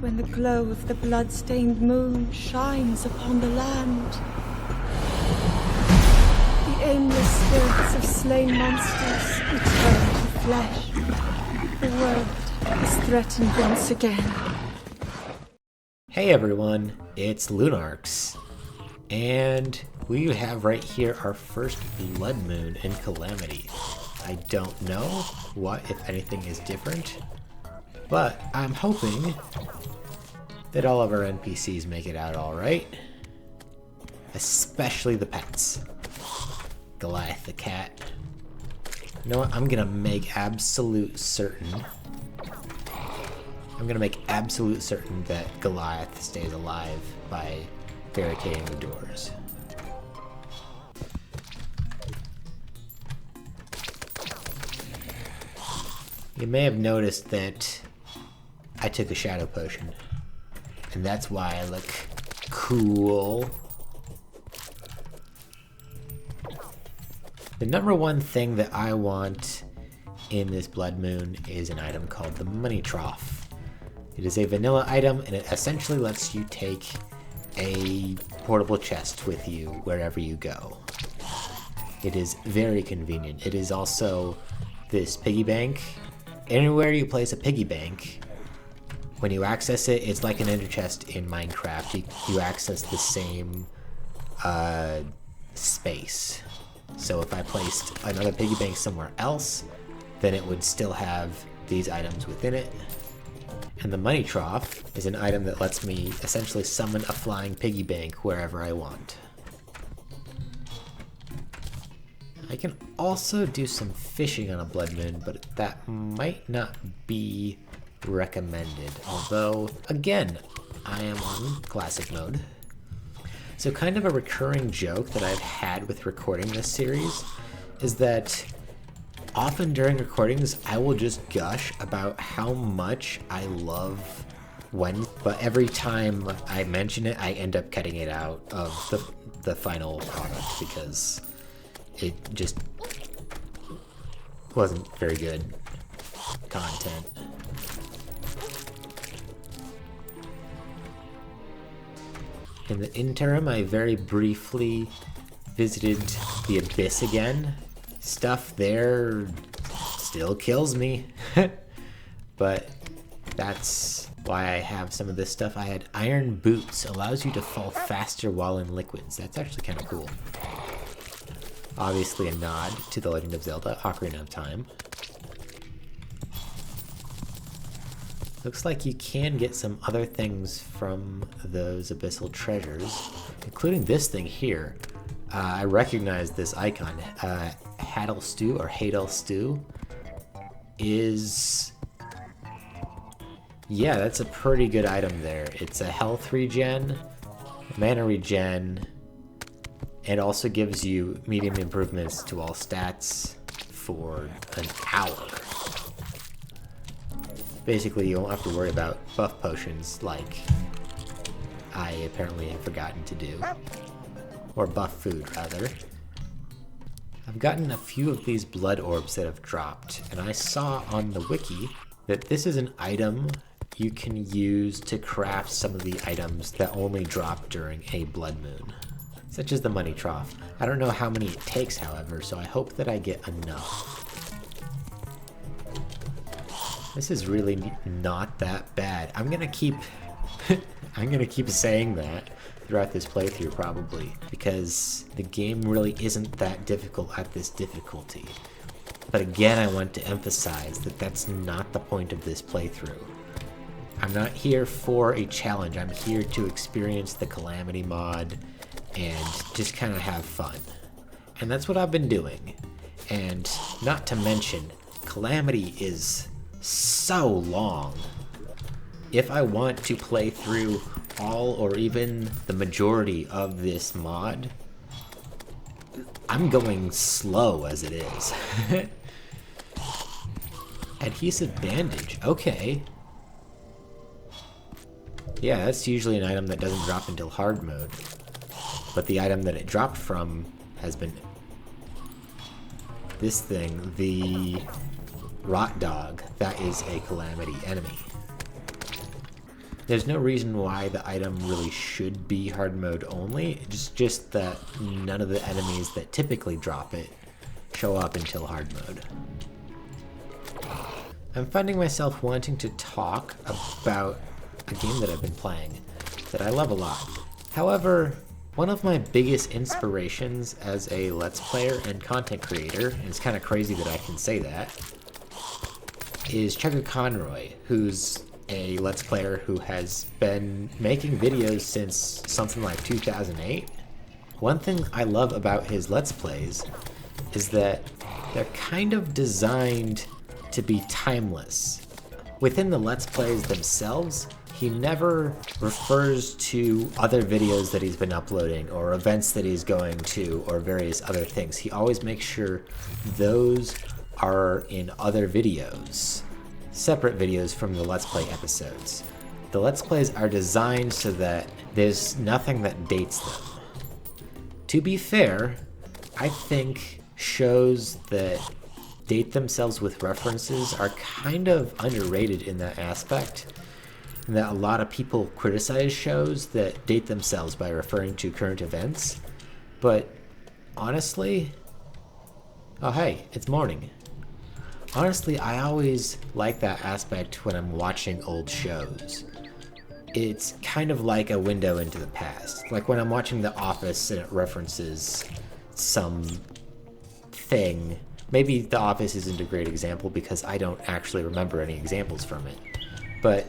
when the glow of the blood-stained moon shines upon the land. The aimless spirits of slain monsters return to flesh. The world is threatened once again. Hey everyone, it's LunArx, and we have right here our first blood moon in Calamity. I don't know what, if anything, is different, but I'm hoping that all of our NPCs make it out alright. Especially the pets. Goliath the cat. You know what? I'm gonna make absolute certain that Goliath stays alive by barricading the doors. You may have noticed that I took a shadow potion, and that's why I look cool. The number one thing that I want in this blood moon is an item called the money trough. It is a vanilla item, and it essentially lets you take a portable chest with you wherever you go. It is very convenient. It is also this piggy bank. Anywhere you place a piggy bank, when you access it, it's like an ender chest in Minecraft. You access the same space. So if I placed another piggy bank somewhere else, then it would still have these items within it. And the money trough is an item that lets me essentially summon a flying piggy bank wherever I want. I can also do some fishing on a blood moon, but that might not be recommended. Although, again, I am on classic mode. So kind of a recurring joke that I've had with recording this series is that often during recordings I will just gush about how much I love but every time I mention it I end up cutting it out of the final product because it just wasn't very good content. In the interim, I very briefly visited the Abyss again. Stuff there still kills me, but that's why I have some of this stuff. I had Iron Boots, allows you to fall faster while in liquids. That's actually kind of cool. Obviously a nod to The Legend of Zelda: Ocarina of Time. Looks like you can get some other things from those abyssal treasures, including this thing here. I recognize this icon. Hadal Stew, or Hadal Stew, is... yeah, that's a pretty good item there. It's a health regen, mana regen, and also gives you medium improvements to all stats for an hour. Basically, you won't have to worry about buff potions like I apparently have forgotten to do. Or buff food, rather. I've gotten a few of these blood orbs that have dropped, and I saw on the wiki that this is an item you can use to craft some of the items that only drop during a blood moon, such as the money trough. I don't know how many it takes, however, so I hope that I get enough. This is really not that bad. I'm gonna keep saying that throughout this playthrough probably, because the game really isn't that difficult at this difficulty. But again, I want to emphasize that that's not the point of this playthrough. I'm not here for a challenge. I'm here to experience the Calamity mod and just kind of have fun. And that's what I've been doing. And not to mention, Calamity is so long. If I want to play through all or even the majority of this mod, I'm going slow as it is. Adhesive bandage, okay. Yeah, that's usually an item that doesn't drop until hard mode. But the item that it dropped from has been this thing, the Rot Dog. That is a Calamity enemy. There's no reason why the item really should be hard mode only. It's just that none of the enemies that typically drop it show up until hard mode. I'm finding myself wanting to talk about a game that I've been playing that I love a lot. However, one of my biggest inspirations as a Let's Player and content creator, and it's kind of crazy that I can say that, is Chugga Conroy, who's a Let's Player who has been making videos since something like 2008. One thing I love about his Let's Plays is that they're kind of designed to be timeless. Within the Let's Plays themselves, he never refers to other videos that he's been uploading or events that he's going to or various other things. He always makes sure those are in other videos, separate videos from the Let's Play episodes. The Let's Plays are designed so that there's nothing that dates them. To be fair, I think shows that date themselves with references are kind of underrated in that aspect. And that a lot of people criticize shows that date themselves by referring to current events. But honestly, oh hey, it's morning. Honestly, I always like that aspect when I'm watching old shows. It's kind of like a window into the past. Like when I'm watching The Office and it references some thing. Maybe The Office isn't a great example because I don't actually remember any examples from it. But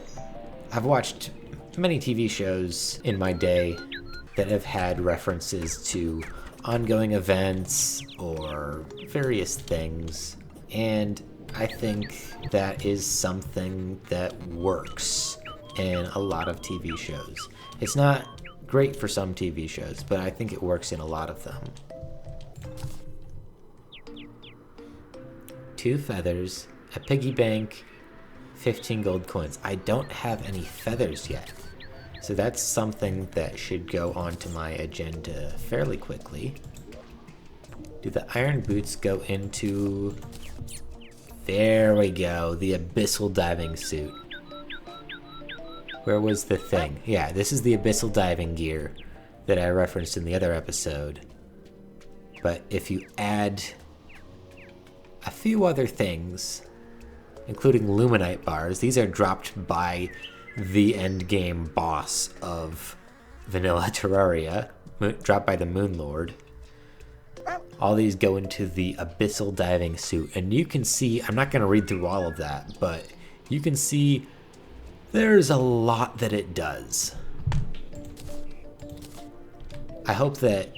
I've watched many TV shows in my day that have had references to ongoing events or various things, and I think that is something that works in a lot of TV shows. It's not great for some TV shows, but I think it works in a lot of them. 2 feathers, a piggy bank, 15 gold coins. I don't have any feathers yet, so that's something that should go onto my agenda fairly quickly. Do the iron boots go into... There we go, the abyssal diving suit. Where was the thing? Yeah, this is the abyssal diving gear that I referenced in the other episode. But if you add a few other things, including luminite bars, these are dropped by the endgame boss of vanilla Terraria, dropped by the Moon Lord. All these go into the abyssal diving suit, and you can see, I'm not going to read through all of that, but you can see there's a lot that it does. I hope that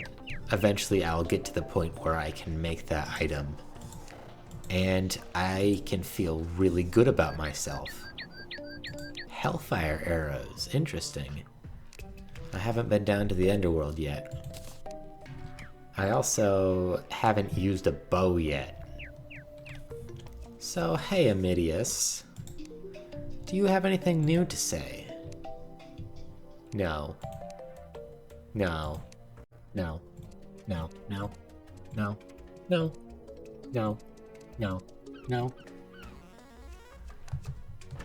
eventually I'll get to the point where I can make that item, and I can feel really good about myself. Hellfire arrows, interesting. I haven't been down to the underworld yet. I also haven't used a bow yet. So, hey Amidius, do you have anything new to say? No. No. No. No. No. No. No. No. No. No.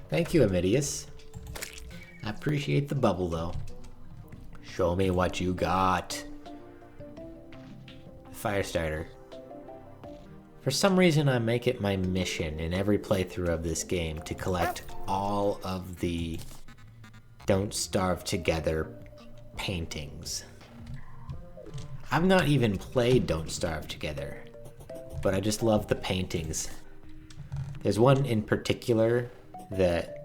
Thank you, Amidius. I appreciate the bubble, though. Show me what you got. Firestarter. For some reason, I make it my mission in every playthrough of this game to collect all of the Don't Starve Together paintings. I've not even played Don't Starve Together, but I just love the paintings. There's one in particular that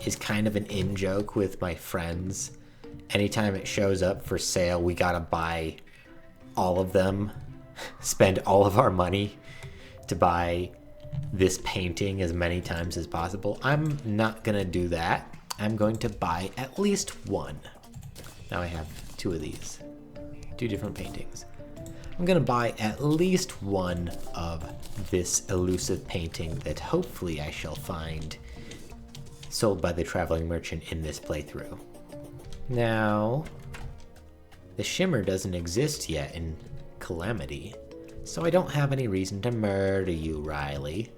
is kind of an in-joke with my friends. Anytime it shows up for sale, we gotta buy all of them, spend all of our money to buy this painting as many times as possible. I'm not gonna do that. I'm going to buy at least one. Now I have 2 of these, 2 different paintings. I'm gonna buy at least one of this elusive painting that hopefully I shall find sold by the traveling merchant in this playthrough. Now, the shimmer doesn't exist yet in Calamity, so I don't have any reason to murder you, Riley.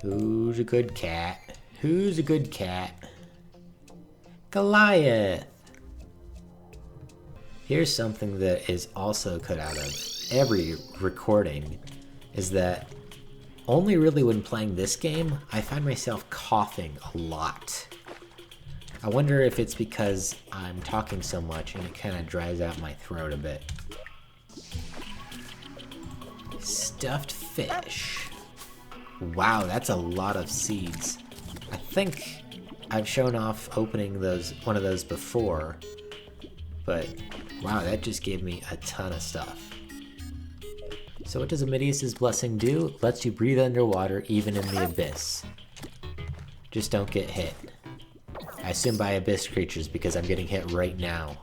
Who's a good cat? Who's a good cat? Goliath! Here's something that is also cut out of every recording, is that only really when playing this game, I find myself coughing a lot. I wonder if it's because I'm talking so much and it kind of dries out my throat a bit. Stuffed fish. Wow, that's a lot of seeds. I think I've shown off opening one of those before, but wow, that just gave me a ton of stuff. So what does Amidius' blessing do? Lets you breathe underwater even in the abyss. Just don't get hit. I assume by abyss creatures because I'm getting hit right now.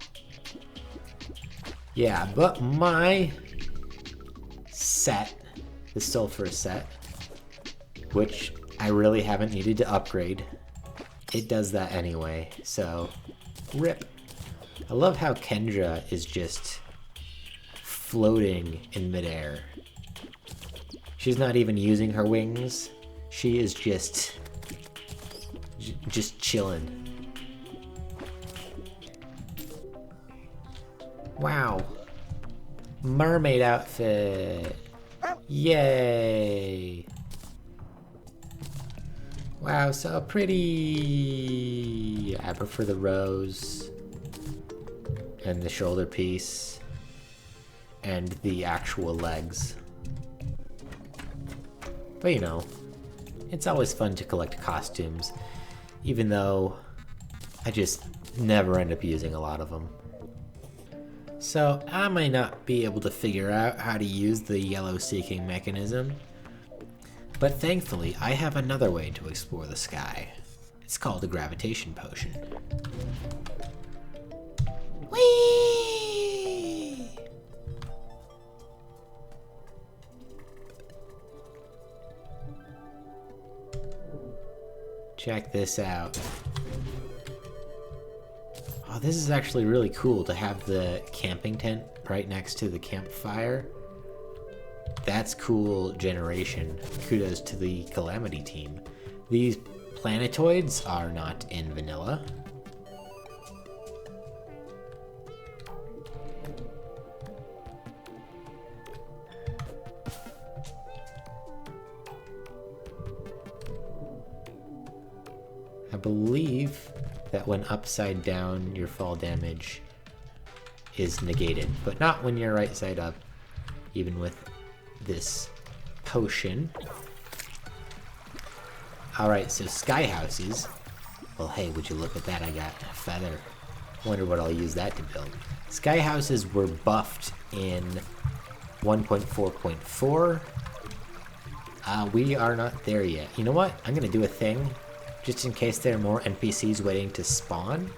Yeah, but my set, the sulfur set, which I really haven't needed to upgrade, it does that anyway, so rip. I love how Kendra is just floating in midair. She's not even using her wings. She is just chilling. Wow. Mermaid outfit. Yay. Wow, so pretty. I prefer the rose and the shoulder piece and the actual legs. But you know, it's always fun to collect costumes, even though I just never end up using a lot of them. So I might not be able to figure out how to use the yellow seeking mechanism, but thankfully I have another way to explore the sky. It's called a gravitation potion. Whee! Check this out. Oh, this is actually really cool to have the camping tent right next to the campfire. That's cool generation. Kudos to the Calamity team. These planetoids are not in vanilla. I believe that when upside down, your fall damage is negated, but not when you're right side up, even with this potion. Alright, so sky houses. Well, hey, would you look at that? I got a feather. Wonder what I'll use that to build. Sky houses were buffed in 1.4.4. We are not there yet. You know what? I'm gonna do a thing. Just in case there are more NPCs waiting to spawn,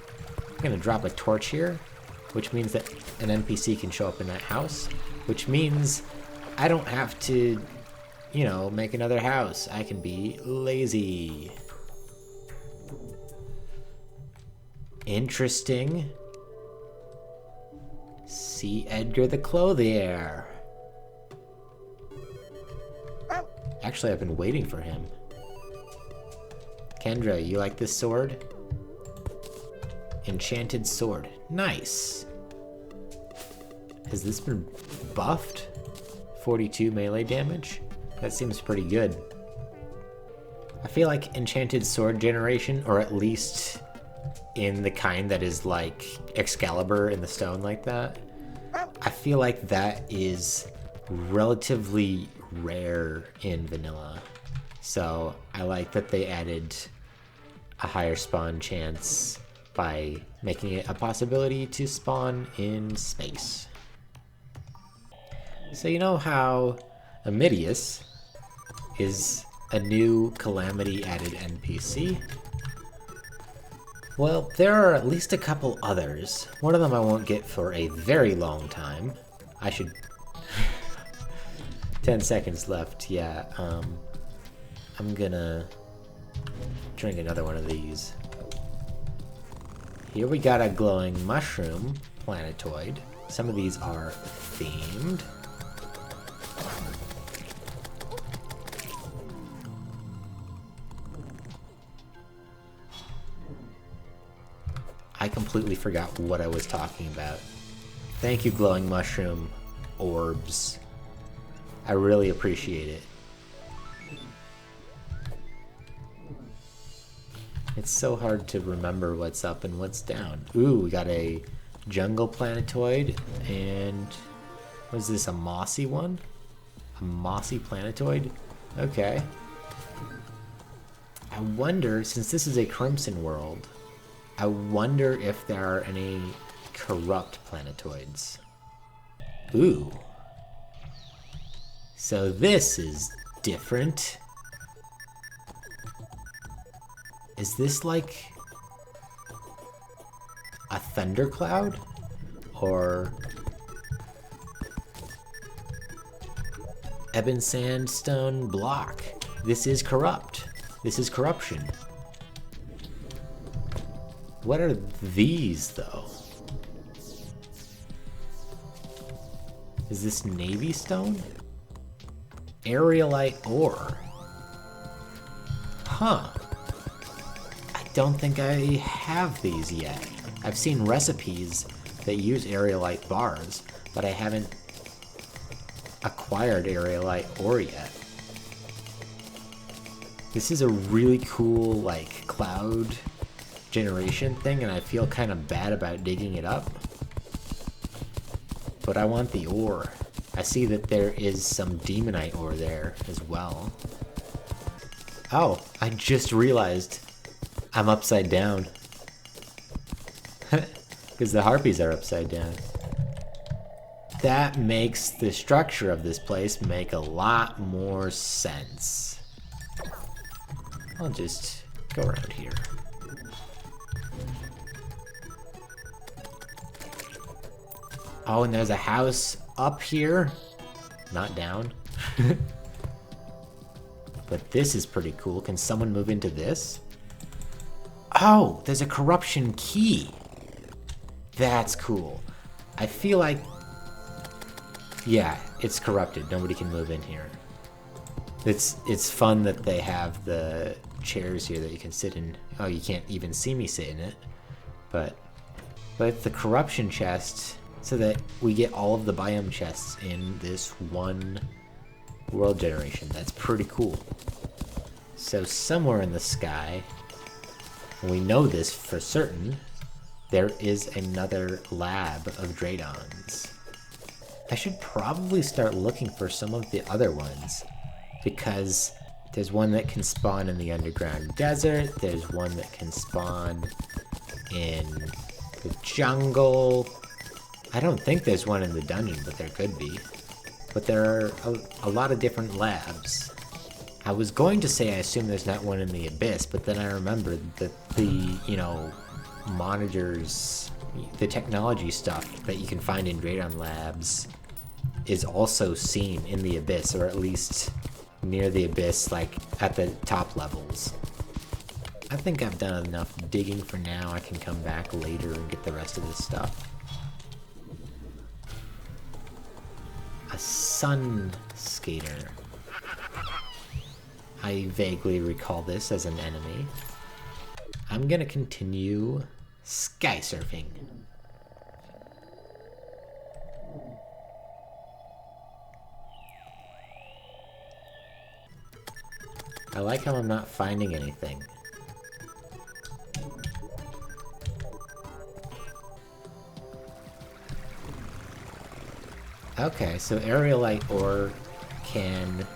I'm gonna drop a torch here, which means that an NPC can show up in that house, which means I don't have to, you know, make another house. I can be lazy. Interesting. See Edgar the Clothier. Actually, I've been waiting for him. Kendra, you like this sword? Enchanted sword. Nice. Has this been buffed? 42 melee damage? That seems pretty good. I feel like enchanted sword generation, or at least in the kind that is like Excalibur in the stone like that, I feel like that is relatively rare in vanilla. So I like that they added a higher spawn chance by making it a possibility to spawn in space. So you know how Amidius is a new Calamity added NPC? Well, there are at least a couple others. One of them I won't get for a very long time. I should... 10 seconds left, yeah. I'm gonna drink another one of these. Here we got a glowing mushroom planetoid. Some of these are themed. completely forgot what I was talking about. Thank you, glowing mushroom orbs. I really appreciate it. It's so hard to remember what's up and what's down. Ooh, we got a jungle planetoid, and what is this, a mossy one? A mossy planetoid? Okay. I wonder, since this is a Crimson world, I wonder if there are any corrupt planetoids. Ooh. So this is different. Is this like a thundercloud? Or ebon sandstone block? This is corrupt. This is corruption. What are these, though? Is this navy stone? Aerialite ore. Huh. I don't think I have these yet. I've seen recipes that use aerialite bars, but I haven't acquired aerialite ore yet. This is a really cool, like, cloud generation thing, and I feel kind of bad about digging it up. But I want the ore. I see that there is some demonite ore there as well. Oh, I just realized I'm upside down. Because the harpies are upside down. That makes the structure of this place make a lot more sense. I'll just go around here. Oh, and there's a house up here. Not down. But this is pretty cool. Can someone move into this? Oh, there's a corruption key. That's cool. I feel like... yeah, it's corrupted. Nobody can move in here. It's fun that they have the chairs here that you can sit in. Oh, you can't even see me sit in it. But it's the corruption chest so that we get all of the biome chests in this one world generation. That's pretty cool. So somewhere in the sky, and we know this for certain, there is another lab of Dradons. I should probably start looking for some of the other ones, because there's one that can spawn in the underground desert, there's one that can spawn in the jungle. I don't think there's one in the dungeon, but there could be. But there are a lot of different labs. I was going to say I assume there's not one in the abyss, but then I remembered that the, you know, monitors, the technology stuff that you can find in Dradon labs is also seen in the abyss, or at least near the abyss, like at the top levels. I think I've done enough digging for now. I can come back later and get the rest of this stuff. A sun skater. I vaguely recall this as an enemy. I'm gonna continue sky surfing. I like how I'm not finding anything. Okay, so aerialite ore can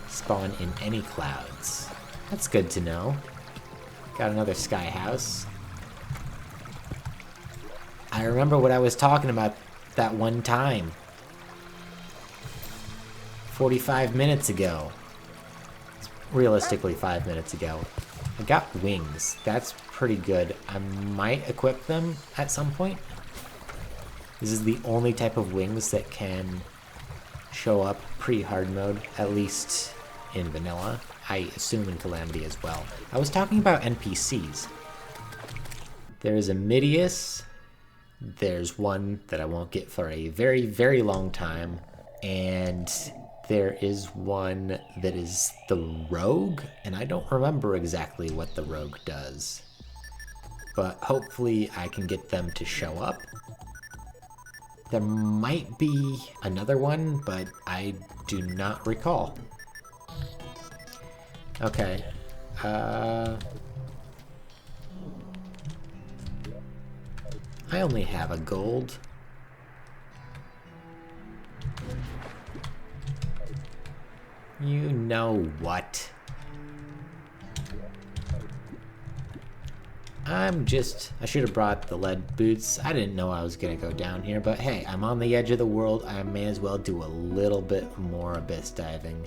spawn in any clouds. That's good to know. Got another sky house. I remember what I was talking about that one time. 45 minutes ago. Realistically, 5 minutes ago. I got wings. That's pretty good. I might equip them at some point. This is the only type of wings that can show up pre-hard mode, at least in vanilla. I assume in Calamity as well. I was talking about NPCs. There's a Midius. There's one that I won't get for a very, very long time. And there is one that is the Rogue, and I don't remember exactly what the Rogue does. but hopefully I can get them to show up. There might be another one, but I do not recall. Okay. I only have a gold. You know what? I should have brought the lead boots. I didn't know I was gonna go down here, but hey, I'm on the edge of the world. I may as well do a little bit more abyss diving.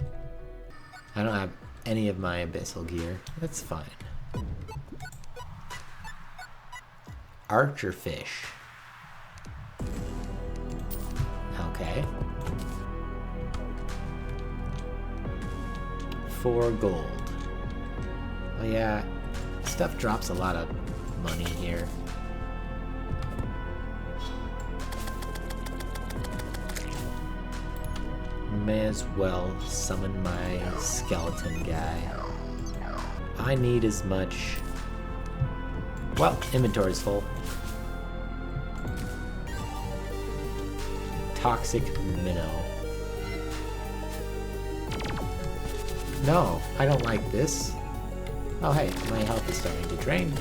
I don't have any of my abyssal gear. That's fine. Archer fish. Okay. 4 gold. Oh yeah, stuff drops a lot of money here. May as well summon my skeleton guy. I need as much... Well, inventory's full. Toxic minnow. No, I don't like this. Oh hey, my health is starting to drain.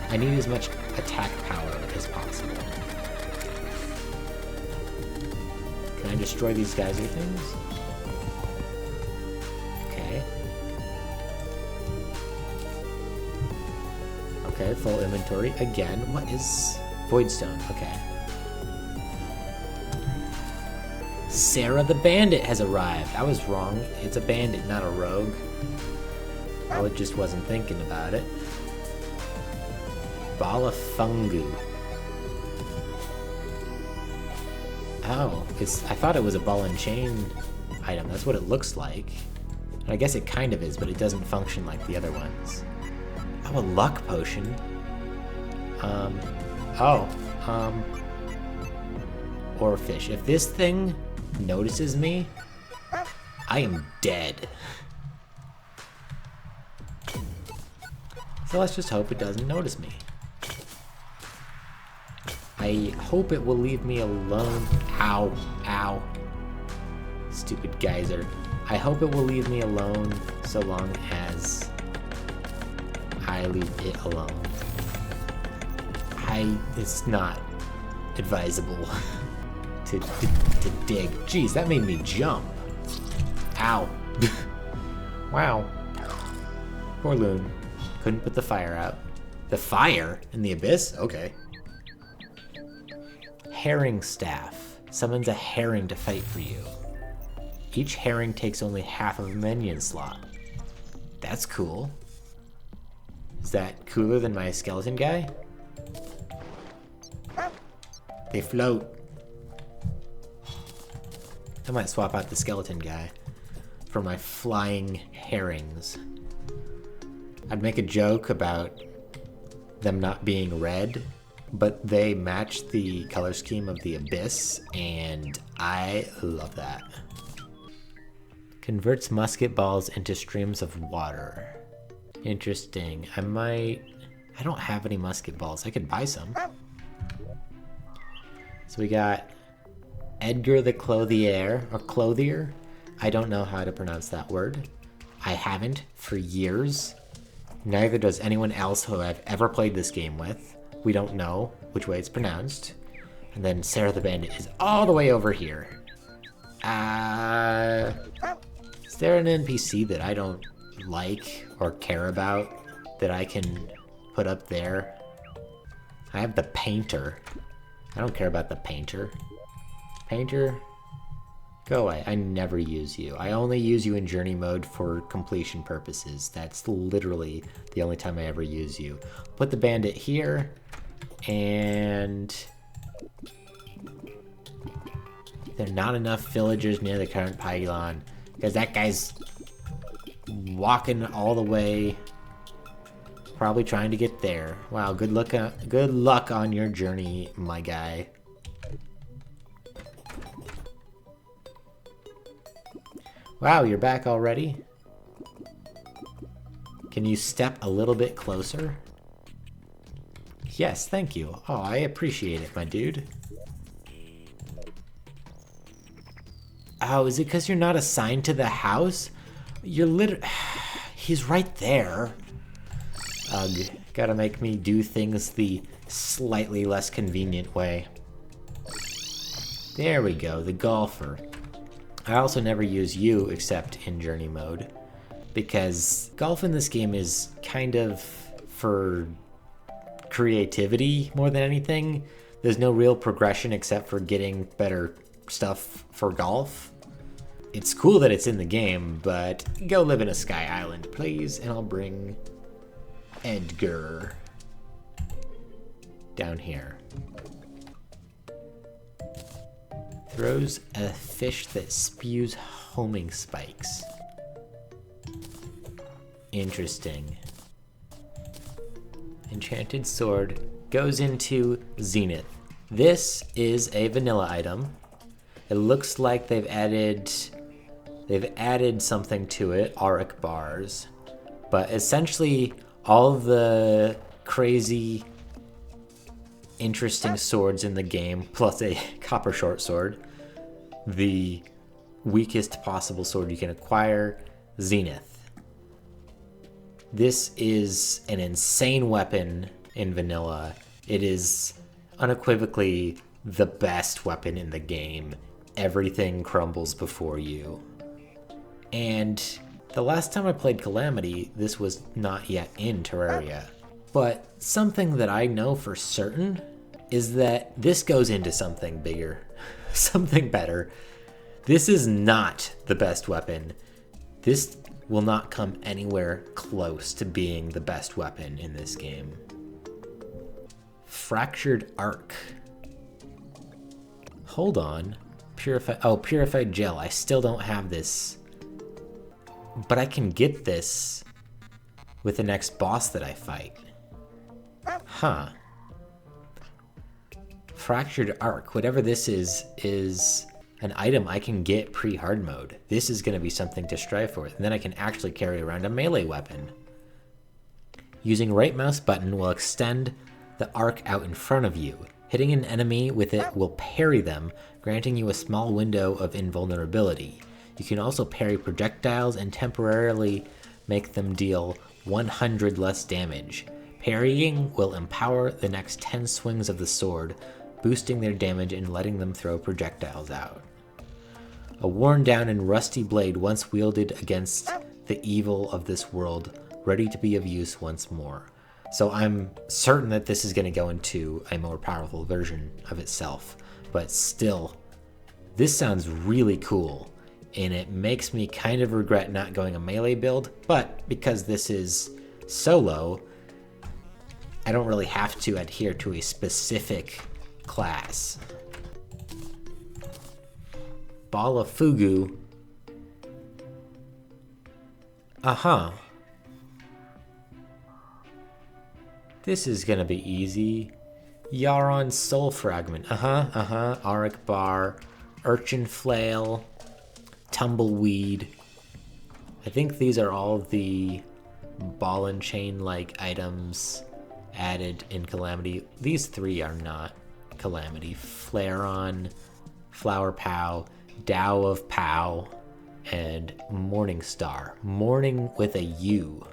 I need as much attack power as possible. Can I destroy these geyser things? Okay. Okay, full inventory. Again, what is... Voidstone, okay. Sarah the Bandit has arrived. I was wrong. It's a bandit, not a rogue. I just wasn't thinking about it. Ball of fungu. Oh, I thought it was a ball and chain item. That's what it looks like. And I guess it kind of is, but it doesn't function like the other ones. Oh, a luck potion. Or fish. If this thing notices me, I am dead. So let's just hope it doesn't notice me. I hope it will leave me alone. Ow, ow. Stupid geyser. I hope it will leave me alone so long as I leave it alone. It's not advisable to dig. Jeez, that made me jump. Ow. Wow. Poor Loon. Couldn't put the fire out. The fire? In the abyss? Okay. Herring staff. Summons a herring to fight for you. Each herring takes only half of a minion slot. That's cool. Is that cooler than my skeleton guy? They float. I might swap out the skeleton guy for my flying herrings. I'd make a joke about them not being red, but they match the color scheme of the abyss, and I love that. Converts musket balls into streams of water. Interesting. I don't have any musket balls. I could buy some. So we got Edgar the Clothier, or Clothier. I don't know how to pronounce that word. I haven't for years. Neither does anyone else who I've ever played this game with. We don't know which way it's pronounced. And then Sarah the Bandit is all the way over here. Is there an NPC that I don't like or care about that I can put up there? I have the Painter. I don't care about the Painter. Painter, go away. I never use you. I only use you in journey mode for completion purposes. That's literally the only time I ever use you. Put the bandit here, and there are not enough villagers near the current pylon because that guy's walking all the way, probably trying to get there. Wow, good luck on your journey, my guy. Wow, you're back already? Can you step a little bit closer? Yes, thank you. Oh, I appreciate it, my dude. Oh, is it because you're not assigned to the house? You're He's right there. Ugh, gotta make me do things the slightly less convenient way. There we go, the golfer. I also never use you except in journey mode, because golf in this game is kind of for creativity more than anything. There's no real progression except for getting better stuff for golf. It's cool that it's in the game, but go live in a sky island, please, and I'll bring Edgar down here. Throws a fish that spews homing spikes. Interesting. Enchanted sword goes into Zenith. This is a vanilla item. It looks like they've added something to it, auric bars. But essentially all the crazy interesting swords in the game, plus a copper short sword, the weakest possible sword you can acquire, Zenith. This is an insane weapon in vanilla. It is unequivocally the best weapon in the game. Everything crumbles before you. And the last time I played Calamity, this was not yet in Terraria. But something that I know for certain is that this goes into something bigger, something better. This is not the best weapon. This will not come anywhere close to being the best weapon in this game. Fractured Arc. Hold on. Purified Gel. I still don't have this. But I can get this with the next boss that I fight. Huh. Fractured Arc, whatever this is an item I can get pre-hard mode. This is going to be something to strive for. And then I can actually carry around a melee weapon. Using right mouse button will extend the arc out in front of you. Hitting an enemy with it will parry them, granting you a small window of invulnerability. You can also parry projectiles and temporarily make them deal 100 less damage. Parrying will empower the next 10 swings of the sword, boosting their damage and letting them throw projectiles out. A worn down and rusty blade once wielded against the evil of this world, ready to be of use once more. So I'm certain that this is going to go into a more powerful version of itself, but still, this sounds really cool, and it makes me kind of regret not going a melee build, but because this is solo, I don't really have to adhere to a specific class. Ball of Fugu. Uh-huh. This is gonna be easy. Yaron Soul Fragment. Auric Bar. Urchin Flail. Tumbleweed. I think these are all the ball and chain-like items added in Calamity. These three are not Calamity. Flairon, Flower Pow, Tao of Pow, and Morning Star. Morning with a U.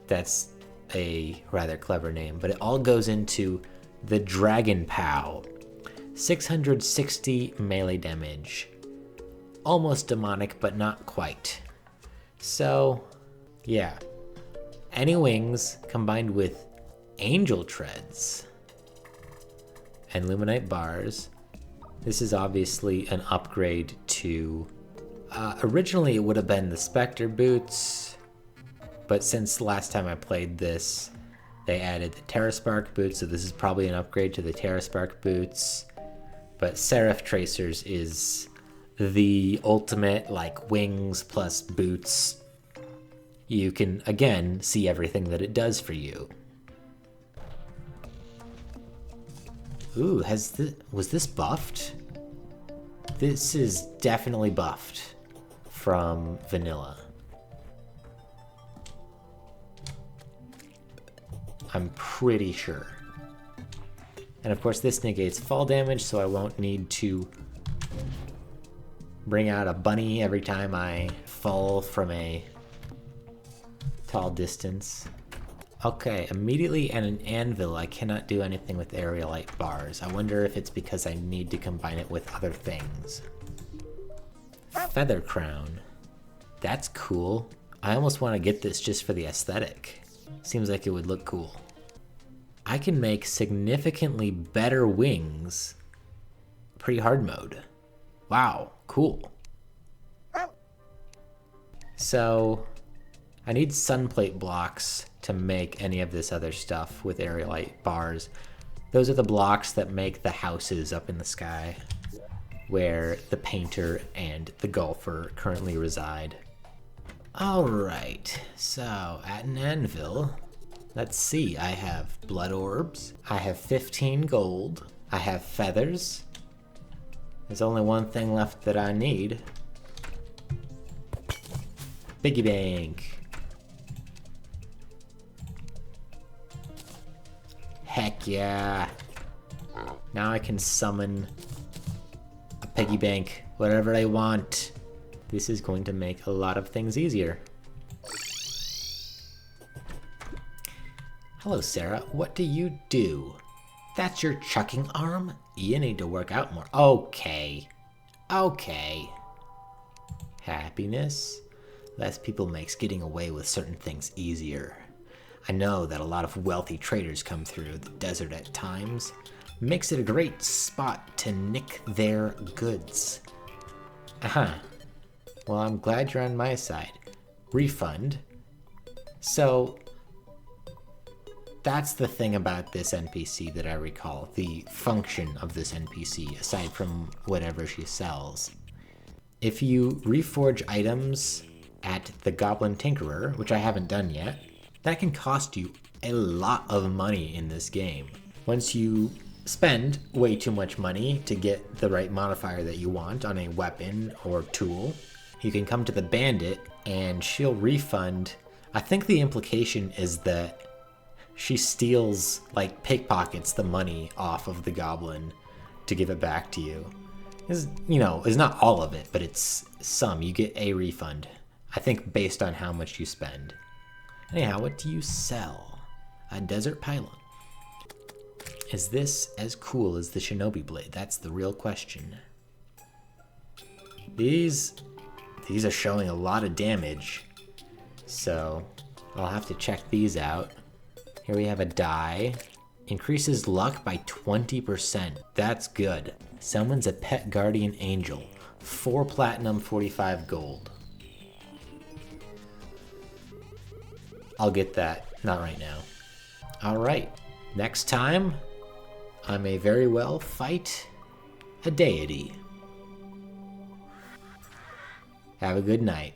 That's a rather clever name, but it all goes into the Dragon Pow. 660 melee damage. Almost demonic, but not quite. So, yeah. Any wings combined with Angel Treads and Luminite Bars. This is obviously an upgrade to... originally it would have been the Spectre Boots, but since last time I played this, they added the Terraspark Boots, so this is probably an upgrade to the Terraspark Boots. But Seraph Tracers is the ultimate, like, wings plus boots. You can, again, see everything that it does for you. Ooh, was this buffed? This is definitely buffed from vanilla. I'm pretty sure. And of course this negates fall damage, so I won't need to bring out a bunny every time I fall from a tall distance. Okay, immediately at an anvil, I cannot do anything with aerialite bars. I wonder if it's because I need to combine it with other things. Feather crown. That's cool. I almost want to get this just for the aesthetic. Seems like it would look cool. I can make significantly better wings. Pretty hard mode. Wow, cool. So, I need sunplate blocks to make any of this other stuff with aerialite bars. Those are the blocks that make the houses up in the sky, where the painter and the golfer currently reside. Alright, so at an anvil, let's see, I have blood orbs, I have 15 gold, I have feathers. There's only one thing left that I need. Piggy bank. Heck yeah. Now I can summon a piggy bank, whatever I want. This is going to make a lot of things easier. Hello, Sarah. What do you do? That's your chucking arm? You need to work out more. Okay. Okay. Happiness? Less people makes getting away with certain things easier. I know that a lot of wealthy traders come through the desert at times. Makes it a great spot to nick their goods. Uh-huh. Well, I'm glad you're on my side. Refund. So, that's the thing about this NPC that I recall. The function of this NPC, aside from whatever she sells. If you reforge items at the Goblin Tinkerer, which I haven't done yet, that can cost you a lot of money in this game. Once you spend way too much money to get the right modifier that you want on a weapon or tool, you can come to the bandit and she'll refund. I think the implication is that she steals, like pickpockets the money off of the goblin to give it back to you. It's, you know, it's not all of it, but it's some. You get a refund. I think based on how much you spend. Anyhow, what do you sell? A desert pylon. Is this as cool as the shinobi blade? That's the real question. These are showing a lot of damage, so I'll have to check these out. Here we have a die. Increases luck by 20%. That's good. Summons a pet guardian angel. 4 platinum, 45 gold. I'll get that. Not right now. Alright. Next time, I may very well fight a deity. Have a good night.